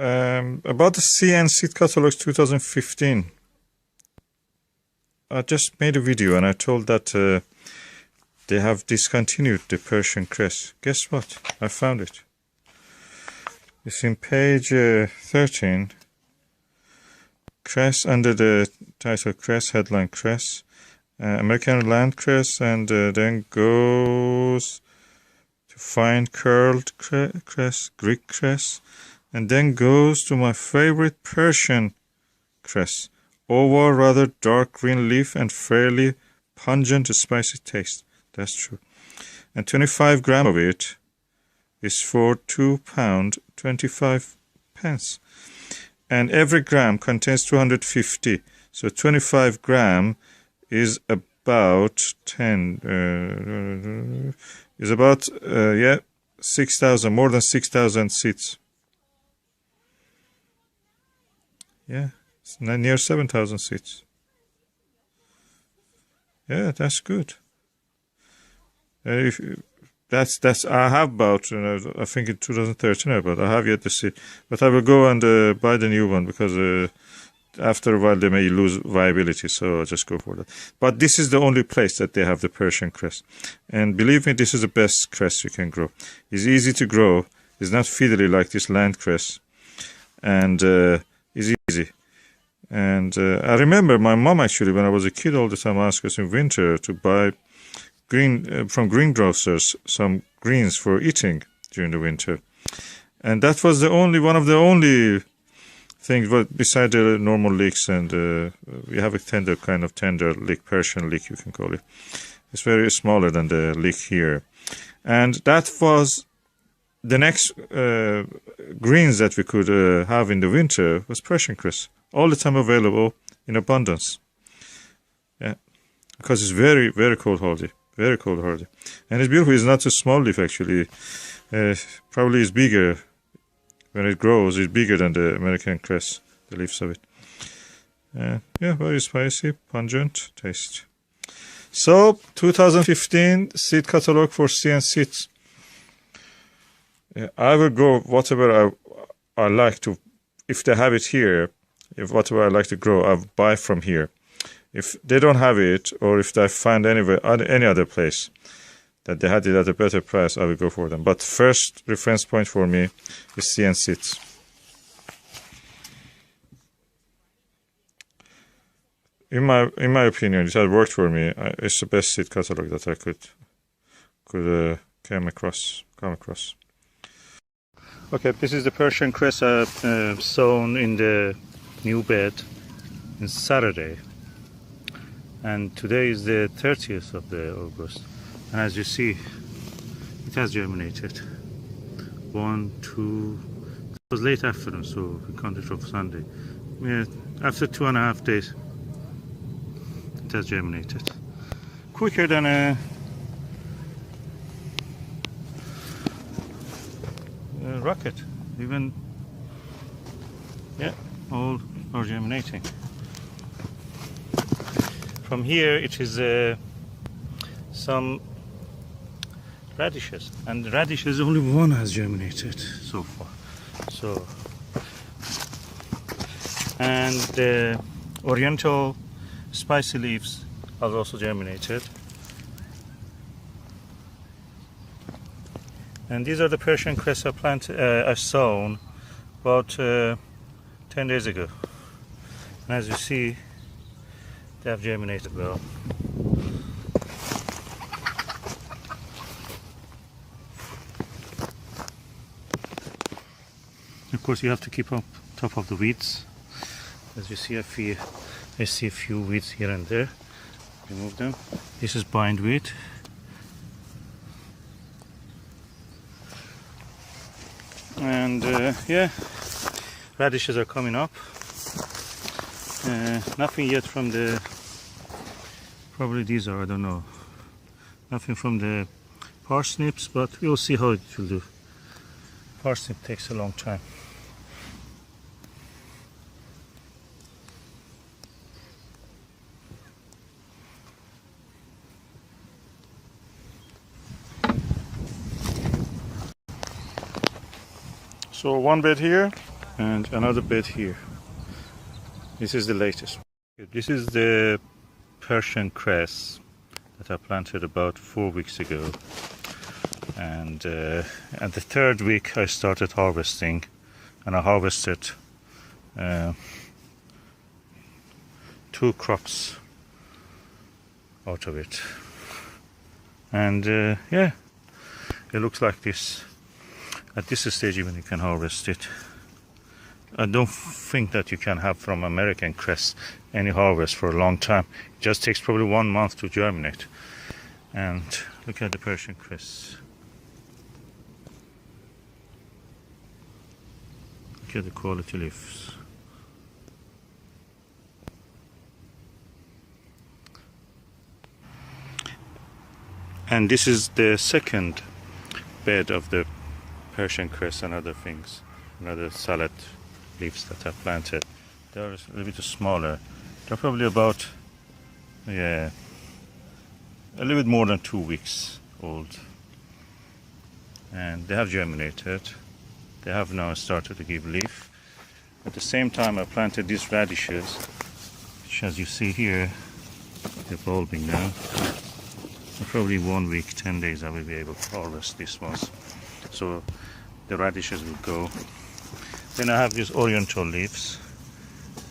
About the sea and seed catalogs 2015. I just made a video and I told that they have discontinued the Persian Cress. Guess what? I found it. It's in page 13. Cress under the title Cress, headline Cress. American land cress, and then goes to find curled cress, Greek cress, and then goes to my favorite Persian cress. Oval, rather dark green leaf and fairly pungent, spicy taste. That's true. And 25 grams of it is for £2, 25 pence. And every gram contains 250. So 25 gram is about 10, 6,000, more than 6,000 seeds. Yeah, it's near 7,000 seeds. Yeah, that's good. That's I have about, I think in 2013, but I have yet to see. But I will go and buy the new one because after a while they may lose viability, so I'll just go for that. But this is the only place that they have the Persian cress. And believe me, this is the best cress you can grow. It's easy to grow. It's not fiddly like this land cress. And it's easy. And I remember my mom actually, when I was a kid, all the time asked us in winter to buy from greengrocers some greens for eating during the winter. And that was one of the only things, but beside the normal leeks, and we have a tender leek, Persian leek you can call it. It's very smaller than the leek here. And that was the next greens that we could have in the winter was Persian cress. All the time available in abundance. Yeah, because it's very, very cold hardy. Very cold hardy. And it's beautiful. It's not a small leaf actually. Probably it's bigger. When it grows, it's bigger than the American cress, the leaves of it. Yeah, very spicy, pungent taste. So, 2015 seed catalog for sea and seeds. I will go whatever I like to, if they have it here, if whatever I like to grow, I'll buy from here. If they don't have it, or if I find any other place that they had it at a better price, I will go for them. But first reference point for me is sea and seeds. In my opinion, it has worked for me. It's the best seed catalog that I could come across. Okay, this is the Persian cress sown in the new bed on Saturday, and today is the 30th of August. And as you see, it has germinated. 1, 2, it was late afternoon, so we counted from Sunday. Yeah, after 2.5 days, it has germinated. Quicker than a rocket. Even, yeah, all are germinating. From here, it is some radishes, and the radishes only one has germinated so far. So, and the oriental spicy leaves have also germinated. And these are the Persian cress I sown about 10 days ago. And as you see, they have germinated well. Of course, you have to keep on top of the weeds. As you see, I see a few weeds here and there. Remove them. This is bindweed. And yeah, radishes are coming up. Nothing yet from the, probably these are, I don't know. Nothing from the parsnips, but we'll see how it will do. Parsnip takes a long time. So one bed here And another bed here. This is the latest. This is the Persian cress that I planted about 4 weeks ago. And at the third week I started harvesting, and I harvested 2 crops out of it. And yeah, it looks like this. At this stage even you can harvest it. I don't think that you can have from American cress any harvest for a long time. It just takes probably 1 month to germinate. And look at the Persian cress. Look at the quality leaves. And this is the second bed of the Persian cress and other things, another salad leaves that I planted. They're a little bit smaller. They're probably about, yeah, a little bit more than 2 weeks old. And they have germinated. They have now started to give leaf. At the same time I planted these radishes, which as you see here, they're bulbing now. In probably 1 week, 10 days I will be able to harvest these ones. So the radishes will go. Then I have these oriental leaves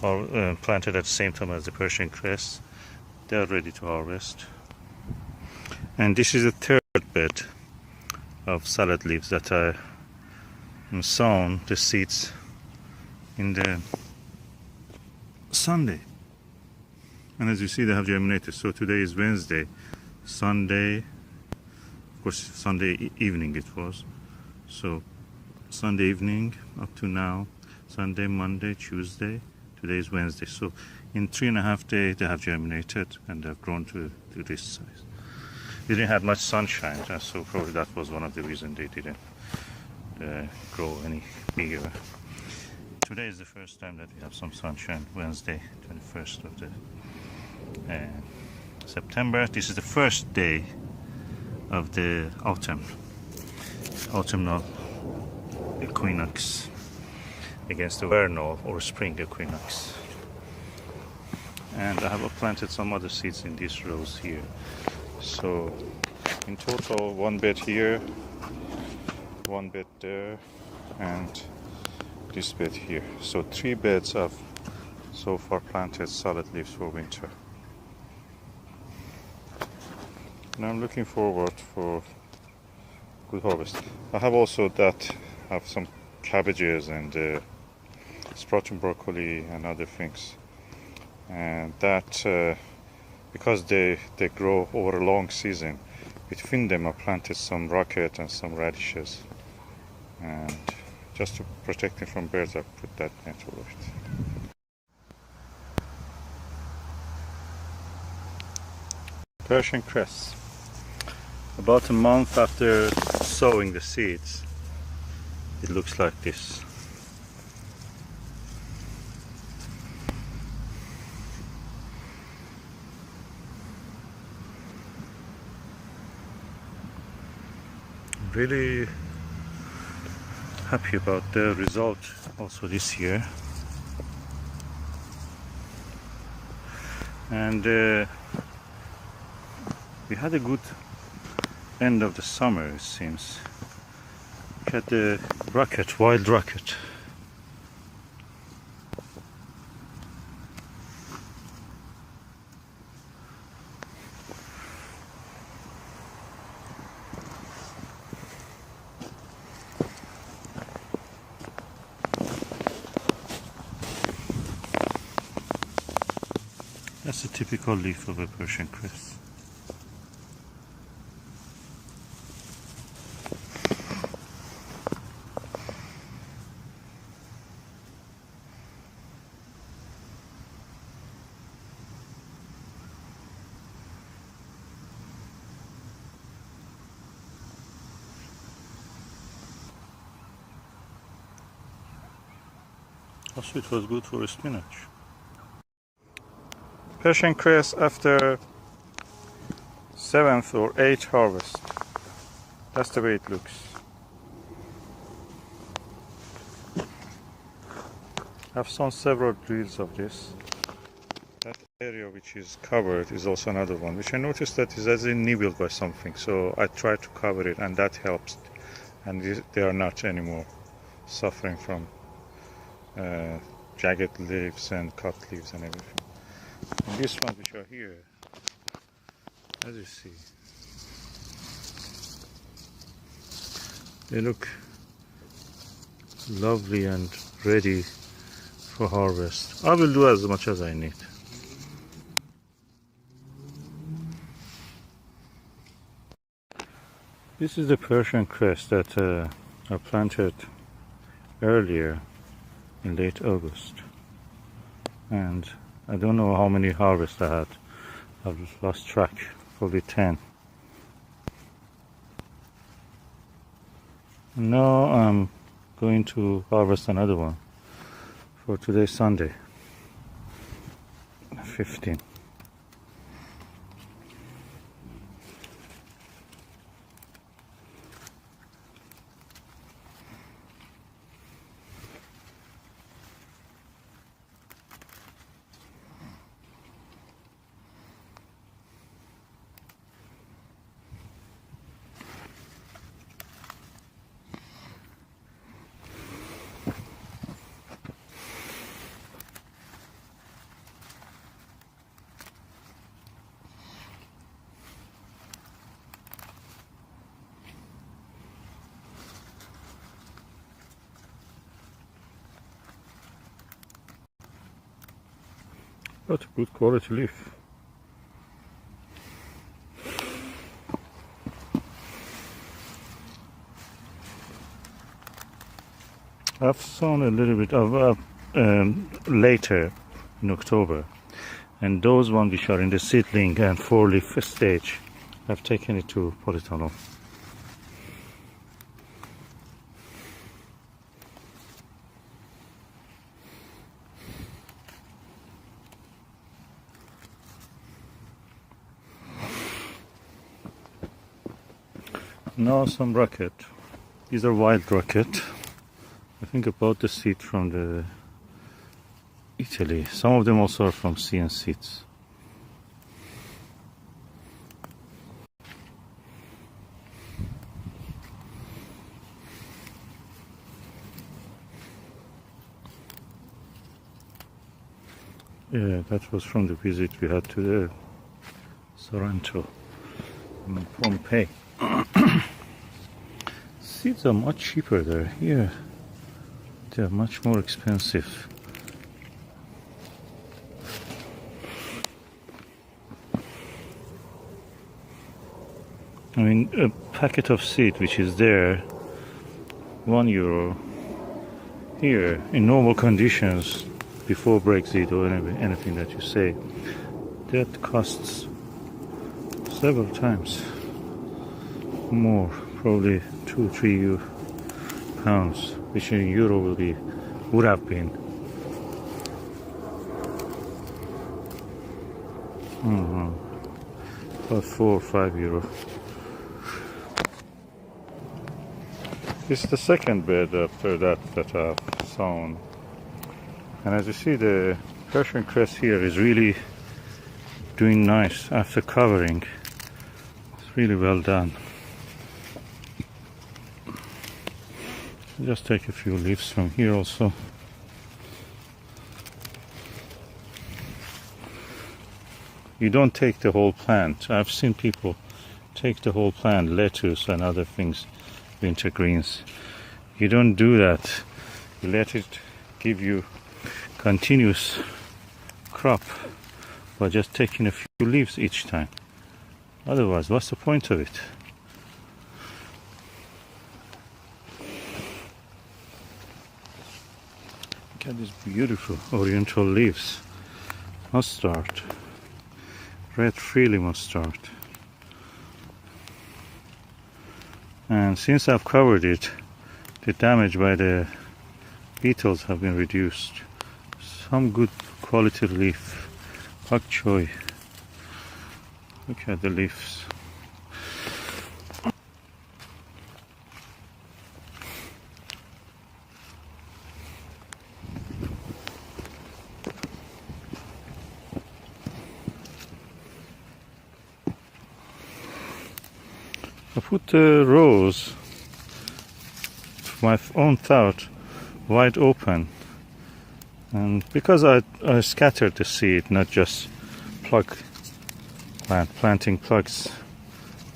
planted at the same time as the Persian cress. They are ready to harvest. And this is the third bed of salad leaves that I sown the seeds in the Sunday. And as you see, they have germinated. So today is Wednesday. Sunday, of course Sunday evening it was. So Sunday evening up to now, Sunday, Monday, Tuesday, today is Wednesday. So in 3.5 days they have germinated and they've grown to this size. They didn't have much sunshine, so probably that was one of the reasons they didn't grow any bigger. Today is the first time that we have some sunshine, Wednesday, 21st of the September. This is the first day of the autumnal equinox against the vernal or spring equinox. And I have planted some other seeds in these rows here. So in total 1 bed here, 1 bed there, and this bed here. So 3 beds of so far planted salad leaves for winter. And I'm looking forward for good harvest. I have also have some cabbages and sprouting broccoli and other things, and that because they grow over a long season, between them I planted some rocket and some radishes, and just to protect them from birds I put that net over it. Persian cress. About a month after sowing the seeds, it looks like this. Really happy about the result also this year. And we had a good end of the summer, it seems. Look at the rocket, wild rocket. That's a typical leaf of a Persian cress. Also, it was good for spinach. Persian cress after 7th or 8th harvest. That's the way it looks. I've sown several drills of this. That area which is covered is also another one, which I noticed that is as in nibbled by something. So I try to cover it, and that helps. And they are not anymore suffering from jagged leaves and cut leaves and everything. And these ones which are here, as you see, they look lovely and ready for harvest. I will do as much as I need. This is the Persian cress that I planted earlier in late August, and I don't know how many harvests I had. I've lost track, probably 10. Now I'm going to harvest another one for today, Sunday, 15. That's a good quality leaf. I've sown a little bit of later in October, and those ones which are in the seedling and 4-leaf stage, I've taken it to polytunnel. Now some rocket. These are wild rocket. I think I bought the seed from Italy. Some of them also are from CN Seeds. Yeah, that was from the visit we had to the Sorrento in Pompeii. Seeds are much cheaper there. Here, they are much more expensive. I mean, a packet of seed which is there, €1. Here, in normal conditions, before Brexit or anything that you say, that costs several times more, probably 2-3 pounds, which in euro would have been about 4 or 5 euro. This is the second bed after that I've sown, and as you see, the Persian cress here is really doing nice after covering. It's really well done. Just take a few leaves from here also. You don't take the whole plant. I've seen people take the whole plant, lettuce and other things, winter greens. You don't do that. You let it give you continuous crop by just taking a few leaves each time. Otherwise, what's the point of it? Look at these beautiful oriental leaves. Mustard. Red freely mustard. And since I've covered it, the damage by the beetles have been reduced. Some good quality leaf. Pak choy. Look at the leaves. I put the rows, to my own thought, wide open, and because I scattered the seed, not just planting plugs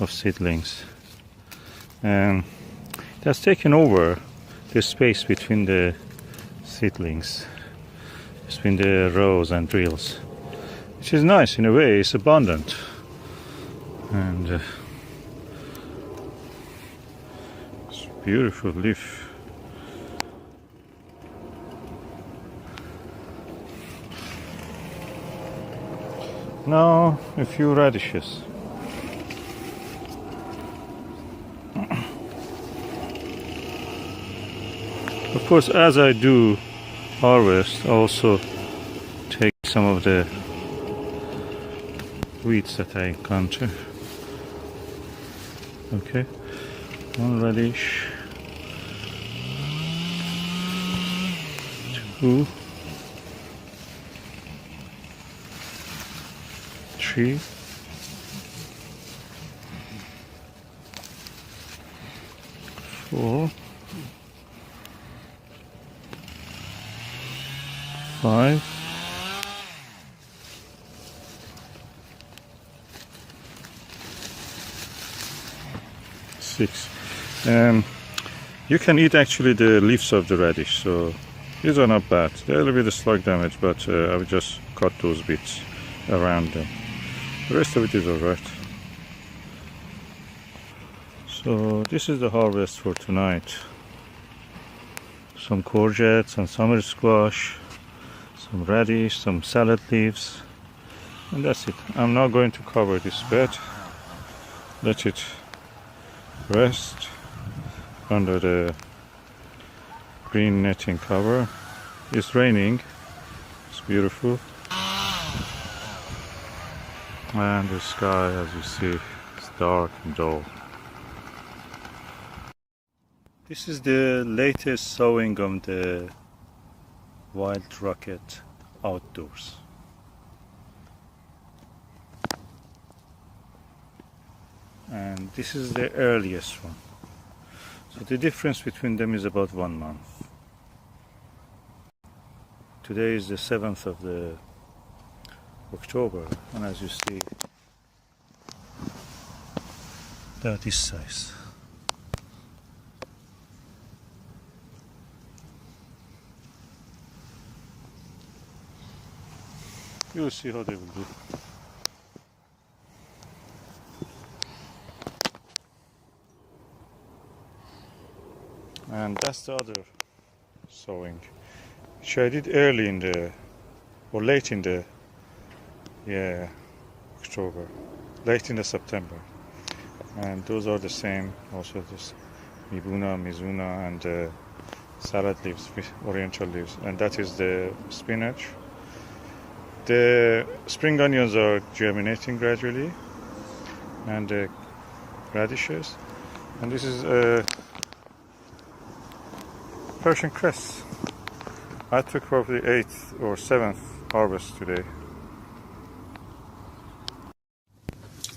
of seedlings, and it has taken over the space between the seedlings, between the rows and drills, which is nice in a way. It's abundant, and it's a beautiful leaf. Now a few radishes. Of course, as I do harvest, I also take some of the weeds that I encounter. Okay, one radish, two, three, four, 5, 6. You can eat actually the leaves of the radish, so these are not bad. They're a little bit of slug damage, but I will just cut those bits around them. The rest of it is alright. So this is the harvest for tonight. Some courgette, some summer squash, some radish, some salad leaves, and that's it. I'm not going to cover this bed. Let it rest under the green netting cover. It's raining. It's beautiful. And the sky, as you see, is dark and dull. This is the latest sowing of the wild rocket outdoors. And this is the earliest one. So the difference between them is about 1 month. Today is the 7th of the October, and as you see, they are this size. You will see how they will do. And that's the other sowing, which I did early in the, or late in the, October, late in the September. And those are the same, also this Mizuna, and salad leaves, oriental leaves, and that is the spinach. The spring onions are germinating gradually, and the radishes, and this is Persian cress. I took probably 8th or 7th harvest today.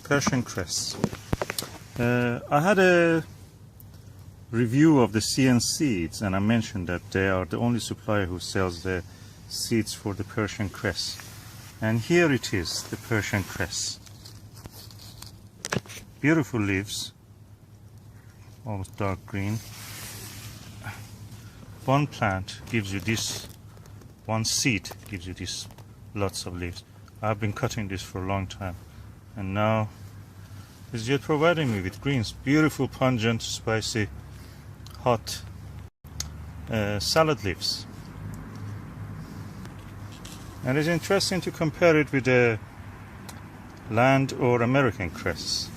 Persian cress. I had a review of the CN seeds, and I mentioned that they are the only supplier who sells the seeds for the Persian cress. And here it is, the Persian cress. Beautiful leaves, almost dark green. One plant gives you this, one seed gives you this, lots of leaves. I've been cutting this for a long time, and now it's yet providing me with greens. Beautiful, pungent, spicy, hot salad leaves. And it's interesting to compare it with the land or American cress.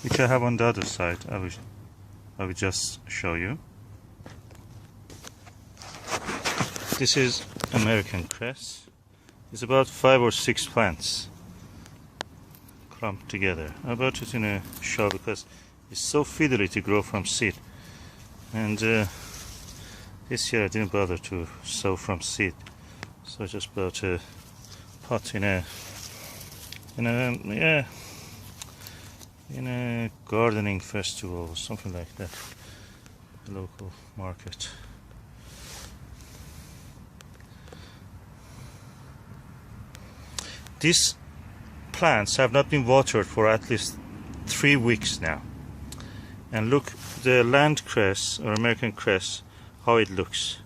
Which I have on the other side. I will just show you. This is American cress. It's about 5 or 6 plants clumped together. I bought it in a shop because It's so fiddly to grow from seed. And this year I didn't bother to sow from seed, so I just bought a pot in a gardening festival or something like that, a local market. These plants have not been watered for at least 3 weeks now. And look, the land cress or American cress, how it looks.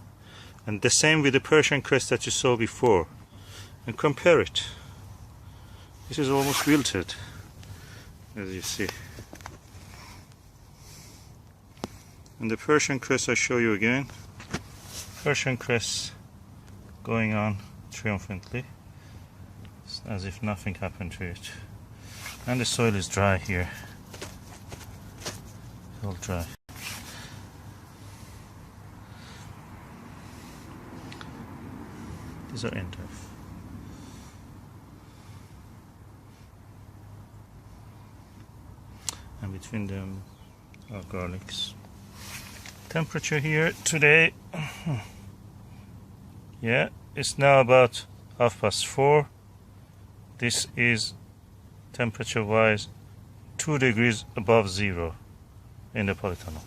And the same with the Persian cress that you saw before. And compare it. This is almost wilted, as you see. And the Persian cress I show you again. Persian cress going on triumphantly, as if nothing happened to it. And the soil is dry here. It's all dry. These are end of. And between them are garlics. Temperature here today, yeah, it's now about 4:30. This is temperature wise 2 degrees above zero in the polytunnel.